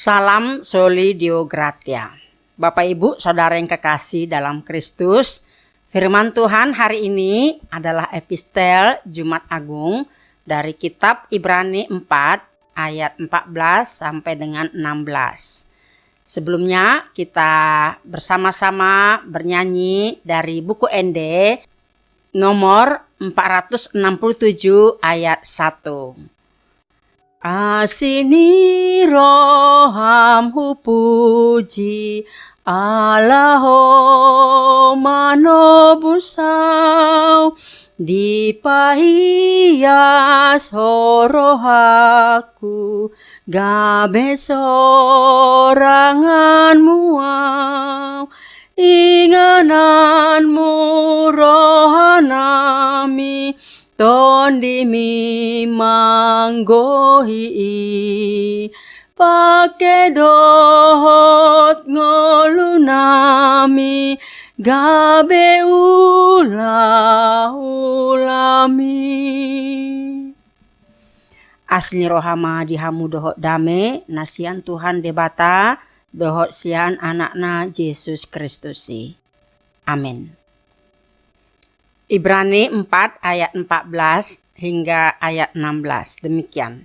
Salam Soli Deo Gratia. Bapak Ibu, Saudara yang kekasih dalam Kristus, firman Tuhan hari ini adalah epistel Jumat Agung dari kitab Ibrani 4 ayat 14 sampai dengan 16. Sebelumnya kita bersama-sama bernyanyi dari buku ND nomor 467 ayat 1. Asini roham puji Allaho manobusau dipahiyas horohaku gabe sorangan muau ingananmu rohanami tondi mi manggohi pake dohot ngolunami gabe ulami. Asli rohama dihamu dohot dame nasian Tuhan debata dohot sian anakna Yesus Kristusi. Amin. Ibrani 4 ayat 14 hingga ayat 16 demikian.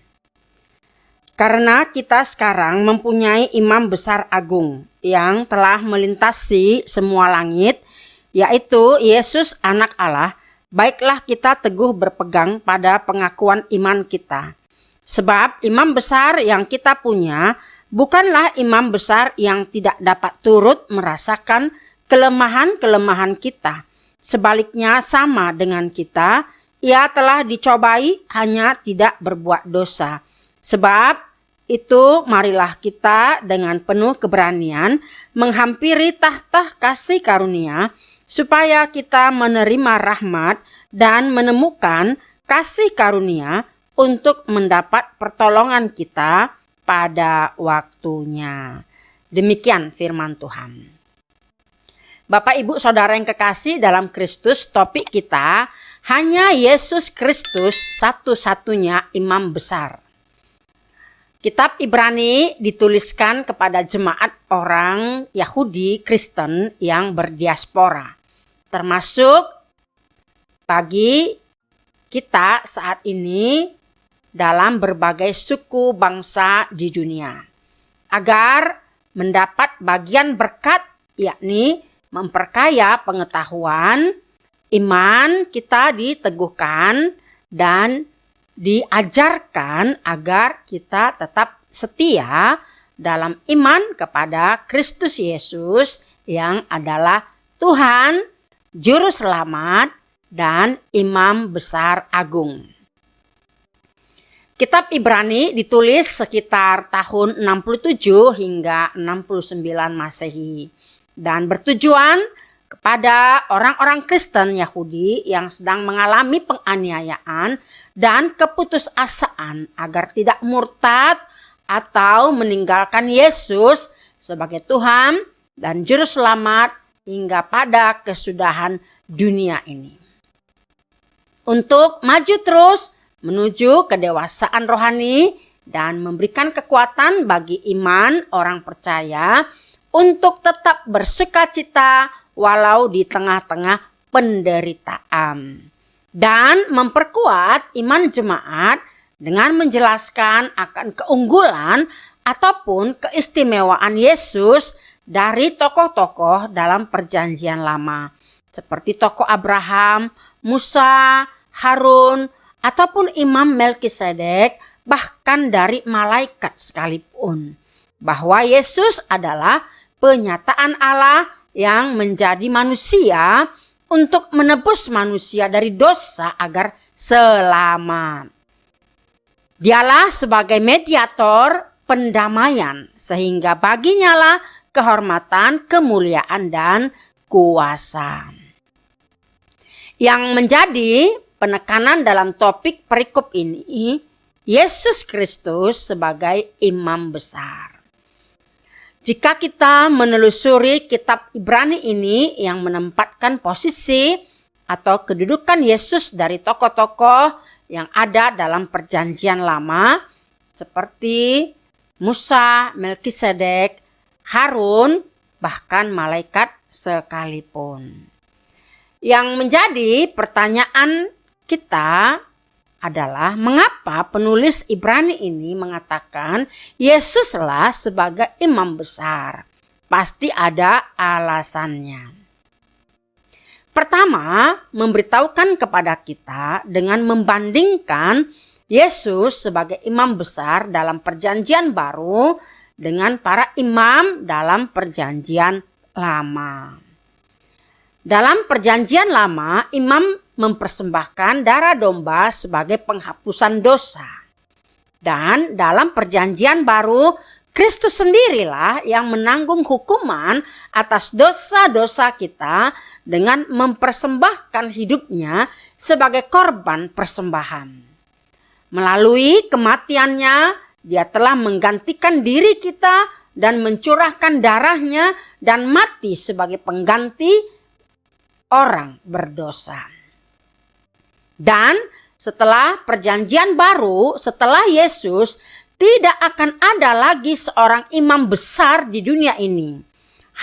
Karena kita sekarang mempunyai imam besar agung yang telah melintasi semua langit, yaitu Yesus anak Allah, baiklah kita teguh berpegang pada pengakuan iman kita. Sebab imam besar yang kita punya bukanlah imam besar yang tidak dapat turut merasakan kelemahan-kelemahan kita. Sebaliknya sama dengan kita, ia telah dicobai hanya tidak berbuat dosa. Sebab itu marilah kita dengan penuh keberanian menghampiri tahta kasih karunia supaya kita menerima rahmat dan menemukan kasih karunia untuk mendapat pertolongan kita pada waktunya. Demikian firman Tuhan. Bapak, Ibu, Saudara yang kekasih dalam Kristus, topik kita hanya Yesus Kristus satu-satunya imam besar. Kitab Ibrani dituliskan kepada jemaat orang Yahudi Kristen yang berdiaspora, termasuk bagi kita saat ini dalam berbagai suku bangsa di dunia, agar mendapat bagian berkat, yakni memperkaya pengetahuan, iman kita diteguhkan dan diajarkan agar kita tetap setia dalam iman kepada Kristus Yesus yang adalah Tuhan, Juru Selamat, dan Imam Besar Agung. Kitab Ibrani ditulis sekitar tahun 67 hingga 69 Masehi. Dan bertujuan kepada orang-orang Kristen Yahudi yang sedang mengalami penganiayaan dan keputusasaan agar tidak murtad atau meninggalkan Yesus sebagai Tuhan dan Juru Selamat hingga pada kesudahan dunia ini. Untuk maju terus menuju kedewasaan rohani dan memberikan kekuatan bagi iman orang percaya untuk tetap bersukacita walau di tengah-tengah penderitaan. Dan memperkuat iman jemaat dengan menjelaskan akan keunggulan ataupun keistimewaan Yesus dari tokoh-tokoh dalam perjanjian lama. Seperti tokoh Abraham, Musa, Harun, ataupun Imam Melkisedek, bahkan dari malaikat sekalipun. Bahwa Yesus adalah penyataan Allah yang menjadi manusia untuk menebus manusia dari dosa agar selamat. Dialah sebagai mediator pendamaian, sehingga baginya lah kehormatan, kemuliaan, dan kuasa. Yang menjadi penekanan dalam topik perikop ini, Yesus Kristus sebagai imam besar. Jika kita menelusuri kitab Ibrani ini yang menempatkan posisi atau kedudukan Yesus dari tokoh-tokoh yang ada dalam perjanjian lama, seperti Musa, Melkisedek, Harun, bahkan malaikat sekalipun. Yang menjadi pertanyaan kita adalah mengapa penulis Ibrani ini mengatakan Yesuslah sebagai imam besar. Pasti ada alasannya. Pertama, memberitahukan kepada kita dengan membandingkan Yesus sebagai imam besar dalam perjanjian baru dengan para imam dalam perjanjian lama. Dalam perjanjian lama, imam mempersembahkan darah domba sebagai penghapusan dosa. Dan dalam perjanjian baru, Kristus sendirilah yang menanggung hukuman atas dosa-dosa kita dengan mempersembahkan hidupnya sebagai korban persembahan. Melalui kematiannya, dia telah menggantikan diri kita dan mencurahkan darahnya dan mati sebagai pengganti orang berdosa. Dan setelah perjanjian baru, setelah Yesus, tidak akan ada lagi seorang imam besar di dunia ini.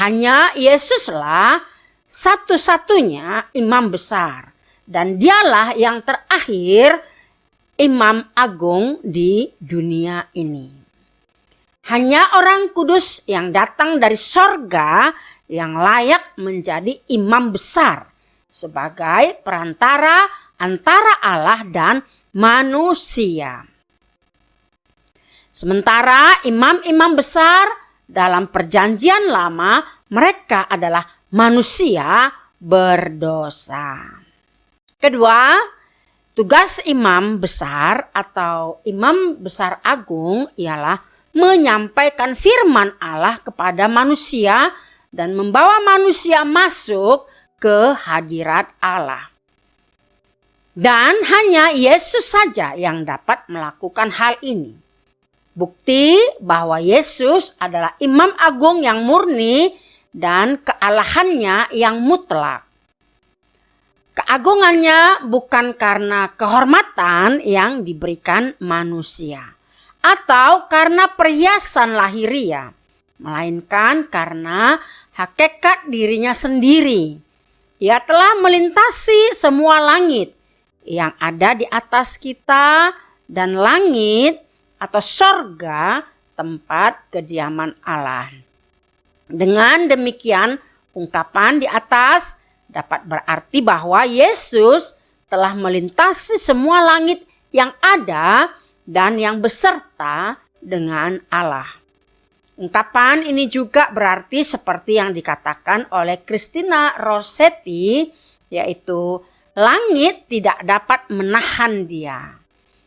Hanya Yesuslah satu-satunya imam besar. Dan dialah yang terakhir imam agung di dunia ini. Hanya orang kudus yang datang dari sorga yang layak menjadi imam besar sebagai perantara antara Allah dan manusia. Sementara imam-imam besar dalam perjanjian lama, mereka adalah manusia berdosa. Kedua, tugas imam besar atau imam besar agung ialah menyampaikan firman Allah kepada manusia dan membawa manusia masuk ke hadirat Allah. Dan hanya Yesus saja yang dapat melakukan hal ini. Bukti bahwa Yesus adalah imam agung yang murni dan kealahannya yang mutlak. Keagungannya bukan karena kehormatan yang diberikan manusia atau karena perhiasan lahiria, melainkan karena hakikat dirinya sendiri. Ia telah melintasi semua langit yang ada di atas kita dan langit atau sorga tempat kediaman Allah. Dengan demikian, ungkapan di atas dapat berarti bahwa Yesus telah melintasi semua langit yang ada dan yang beserta dengan Allah. Ungkapan ini juga berarti seperti yang dikatakan oleh Christina Rossetti, yaitu langit tidak dapat menahan dia.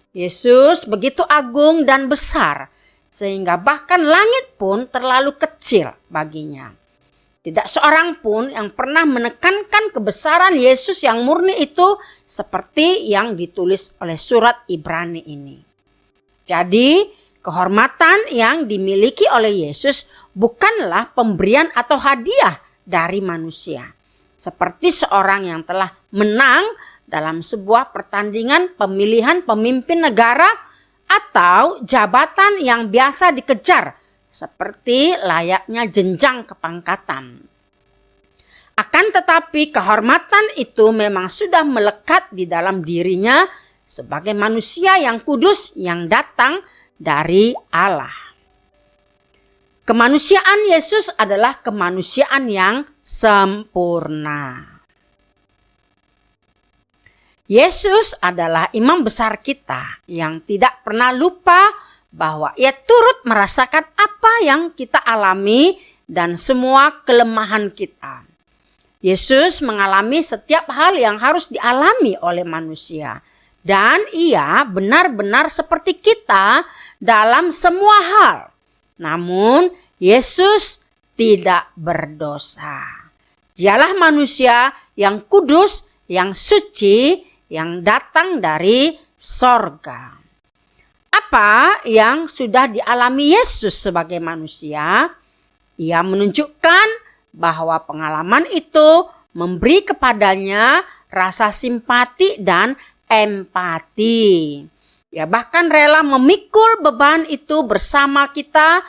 Yesus begitu agung dan besar sehingga bahkan langit pun terlalu kecil baginya. Tidak seorang pun yang pernah menekankan kebesaran Yesus yang murni itu seperti yang ditulis oleh surat Ibrani ini. Jadi, kehormatan yang dimiliki oleh Yesus bukanlah pemberian atau hadiah dari manusia. Seperti seorang yang telah menang dalam sebuah pertandingan pemilihan pemimpin negara atau jabatan yang biasa dikejar seperti layaknya jenjang kepangkatan. Akan tetapi kehormatan itu memang sudah melekat di dalam dirinya sebagai manusia yang kudus yang datang dari Allah. Kemanusiaan Yesus adalah kemanusiaan yang sempurna. Yesus adalah imam besar kita yang tidak pernah lupa bahwa ia turut merasakan apa yang kita alami dan semua kelemahan kita. Yesus mengalami setiap hal yang harus dialami oleh manusia. Dan ia benar-benar seperti kita dalam semua hal. Namun Yesus tidak berdosa. Dialah manusia yang kudus, yang suci, yang datang dari sorga. Apa yang sudah dialami Yesus sebagai manusia? Ia menunjukkan bahwa pengalaman itu memberi kepadanya rasa simpati dan empati. Ya, bahkan rela memikul beban itu bersama kita.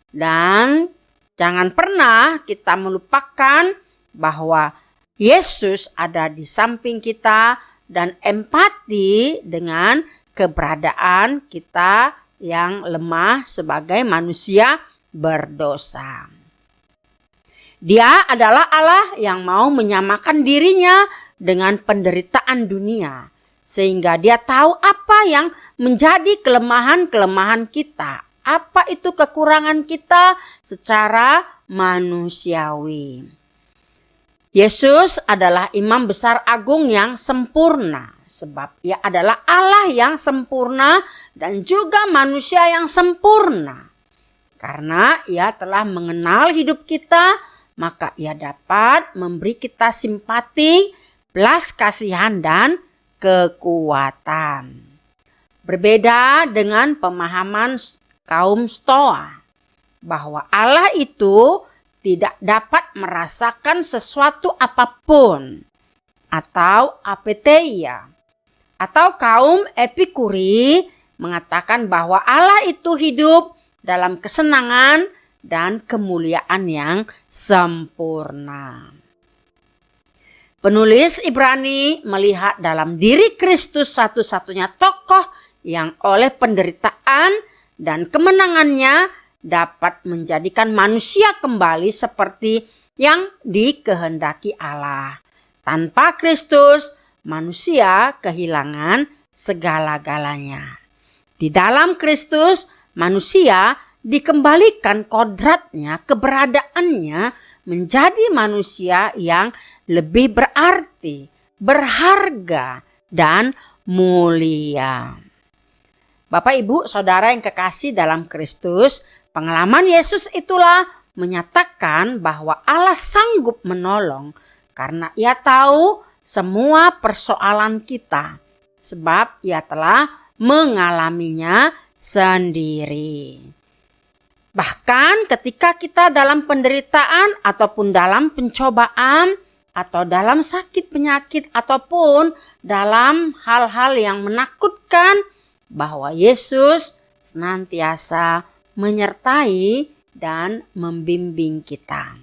Dan jangan pernah kita melupakan bahwa Yesus ada di samping kita dan empati dengan keberadaan kita yang lemah sebagai manusia berdosa. Dia adalah Allah yang mau menyamakan dirinya dengan penderitaan dunia, sehingga dia tahu apa yang menjadi kelemahan-kelemahan kita, apa itu kekurangan kita secara manusiawi. Yesus adalah imam besar agung yang sempurna, sebab ia adalah Allah yang sempurna dan juga manusia yang sempurna. Karena ia telah mengenal hidup kita, maka ia dapat memberi kita simpati, belas kasihan, dan kekuatan. Berbeda dengan pemahaman kaum Stoa, bahwa Allah itu tidak dapat merasakan sesuatu apapun, atau apatheia, atau kaum Epikuri mengatakan bahwa Allah itu hidup dalam kesenangan dan kemuliaan yang sempurna. Penulis Ibrani melihat dalam diri Kristus satu-satunya tokoh yang oleh penderitaan dan kemenangannya dapat menjadikan manusia kembali seperti yang dikehendaki Allah. Tanpa Kristus, manusia kehilangan segala-galanya. Di dalam Kristus, manusia dikembalikan kodratnya, keberadaannya menjadi manusia yang lebih berarti, berharga, dan mulia. Bapak, Ibu, Saudara yang kekasih dalam Kristus, pengalaman Yesus itulah menyatakan bahwa Allah sanggup menolong karena ia tahu semua persoalan kita, sebab ia telah mengalaminya sendiri. Bahkan ketika kita dalam penderitaan ataupun dalam pencobaan atau dalam sakit penyakit ataupun dalam hal-hal yang menakutkan, bahwa Yesus senantiasa menyertai dan membimbing kita.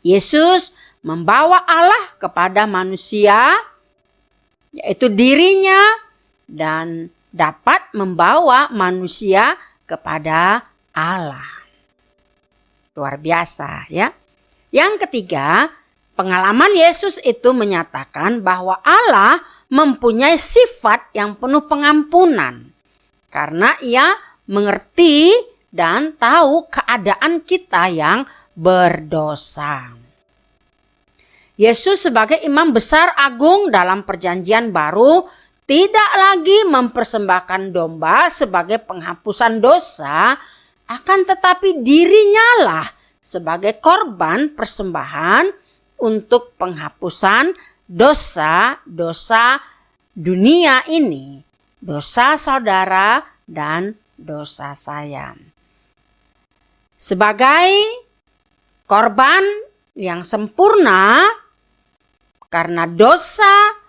Yesus membawa Allah kepada manusia, yaitu dirinya, dan dapat membawa manusia kepada Allah. Luar biasa ya. Yang ketiga, pengalaman Yesus itu menyatakan bahwa Allah mempunyai sifat yang penuh pengampunan. Karena ia mengerti dan tahu keadaan kita yang berdosa. Yesus sebagai imam besar agung dalam perjanjian baru tidak lagi mempersembahkan domba sebagai penghapusan dosa, akan tetapi dirinya lah sebagai korban persembahan untuk penghapusan dosa-dosa dunia ini, dosa saudara dan dosa saya. Sebagai korban yang sempurna karena dosa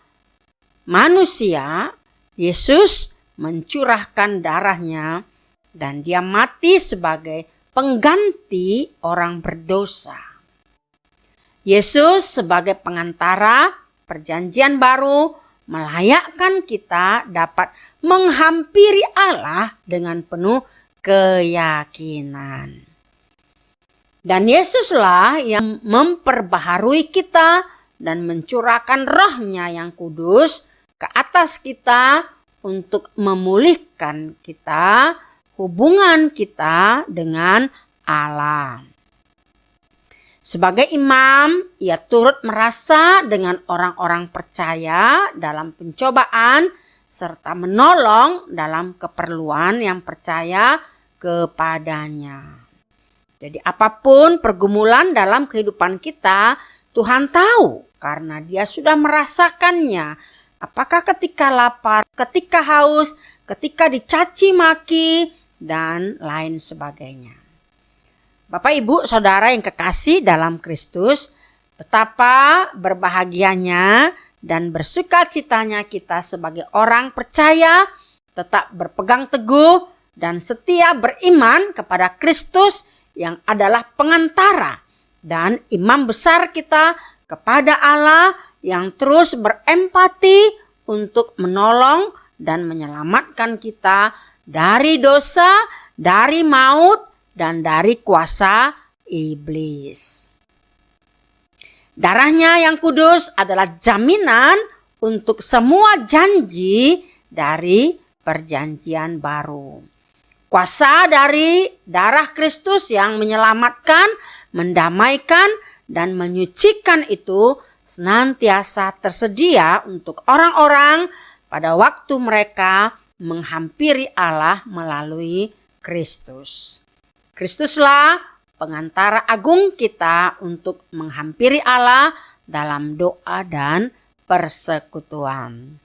manusia, Yesus mencurahkan darahnya dan dia mati sebagai pengganti orang berdosa. Yesus sebagai pengantara perjanjian baru melayakkan kita dapat menghampiri Allah dengan penuh keyakinan. Dan Yesuslah yang memperbaharui kita dan mencurahkan rohnya yang kudus ke atas kita untuk memulihkan kita, hubungan kita dengan Allah. Sebagai imam, ia turut merasa dengan orang-orang percaya dalam pencobaan serta menolong dalam keperluan yang percaya kepadanya. Jadi apapun pergumulan dalam kehidupan kita, Tuhan tahu karena Dia sudah merasakannya. Apakah ketika lapar, ketika haus, ketika dicaci maki, dan lain sebagainya. Bapak, Ibu, Saudara yang kekasih dalam Kristus, betapa berbahagianya dan bersukacitanya kita sebagai orang percaya tetap berpegang teguh dan setia beriman kepada Kristus yang adalah pengantara dan imam besar kita kepada Allah yang terus berempati untuk menolong dan menyelamatkan kita dari dosa, dari maut, dan dari kuasa iblis. Darahnya yang kudus adalah jaminan untuk semua janji dari perjanjian baru. Kuasa dari darah Kristus yang menyelamatkan, mendamaikan, dan menyucikan itu senantiasa tersedia untuk orang-orang pada waktu mereka menghampiri Allah melalui Kristus. Kristuslah pengantara agung kita untuk menghampiri Allah dalam doa dan persekutuan.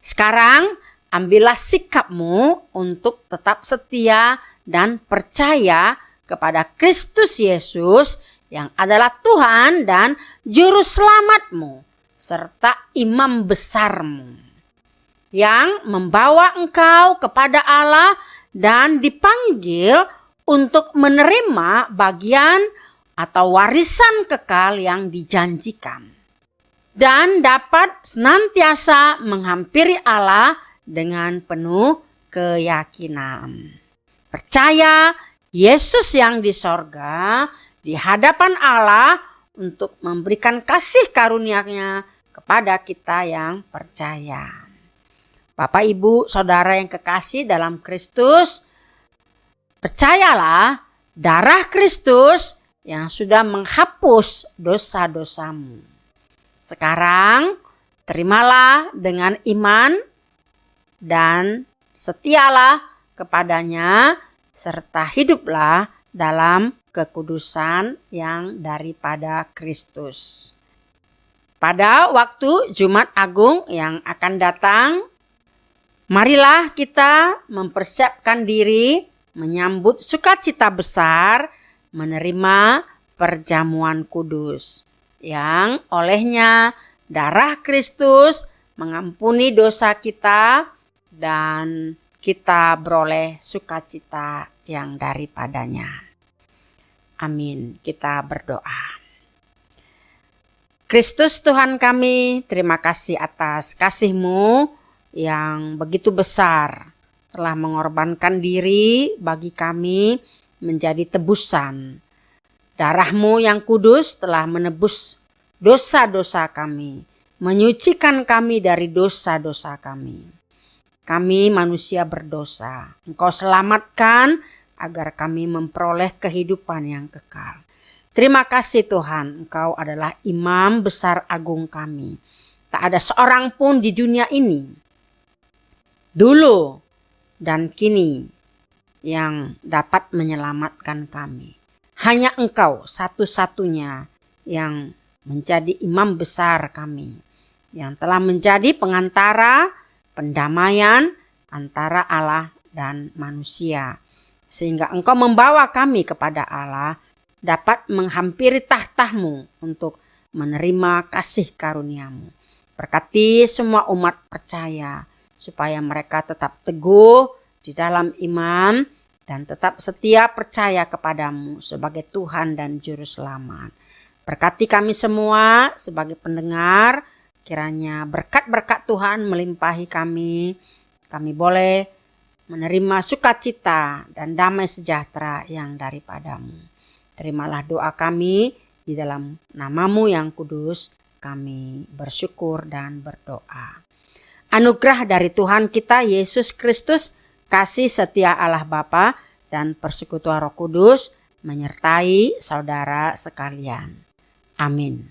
Sekarang ambillah sikapmu untuk tetap setia dan percaya kepada Kristus Yesus yang adalah Tuhan dan Juru Selamatmu serta imam besarmu yang membawa engkau kepada Allah dan dipanggil untuk menerima bagian atau warisan kekal yang dijanjikan dan dapat senantiasa menghampiri Allah dengan penuh keyakinan. Percaya Yesus yang di sorga di hadapan Allah untuk memberikan kasih karunia-Nya kepada kita yang percaya. Bapak, Ibu, Saudara yang kekasih dalam Kristus, percayalah darah Kristus yang sudah menghapus dosa-dosamu. Sekarang terimalah dengan iman dan setialah kepadanya serta hiduplah dalam kekudusan yang daripada Kristus. Pada waktu Jumat Agung yang akan datang, marilah kita mempersiapkan diri menyambut sukacita besar menerima perjamuan kudus yang olehnya darah Kristus mengampuni dosa kita dan kita beroleh sukacita yang daripadanya. Amin. Kita berdoa. Kristus Tuhan kami, terima kasih atas kasih-Mu yang begitu besar telah mengorbankan diri bagi kami menjadi tebusan. Darah-Mu yang kudus telah menebus dosa-dosa kami, menyucikan kami dari dosa-dosa kami. Kami manusia berdosa. Engkau selamatkan agar kami memperoleh kehidupan yang kekal. Terima kasih Tuhan, Engkau adalah imam besar agung kami. Tak ada seorang pun di dunia ini, dulu dan kini, yang dapat menyelamatkan kami. Hanya Engkau satu-satunya yang menjadi imam besar kami, yang telah menjadi pengantara pendamaian antara Allah dan manusia. Sehingga Engkau membawa kami kepada Allah, dapat menghampiri tahta-Mu untuk menerima kasih karunia-Mu. Berkati semua umat percaya, supaya mereka tetap teguh di dalam iman dan tetap setia percaya kepada-Mu sebagai Tuhan dan Juru Selamat. Berkati kami semua sebagai pendengar, kiranya berkat-berkat Tuhan melimpahi kami. Kami boleh menerima sukacita dan damai sejahtera yang daripada-Mu. Terimalah doa kami di dalam nama-Mu yang kudus. Kami bersyukur dan berdoa. Anugerah dari Tuhan kita Yesus Kristus, kasih setia Allah Bapa dan persekutuan Roh Kudus menyertai saudara sekalian. Amin.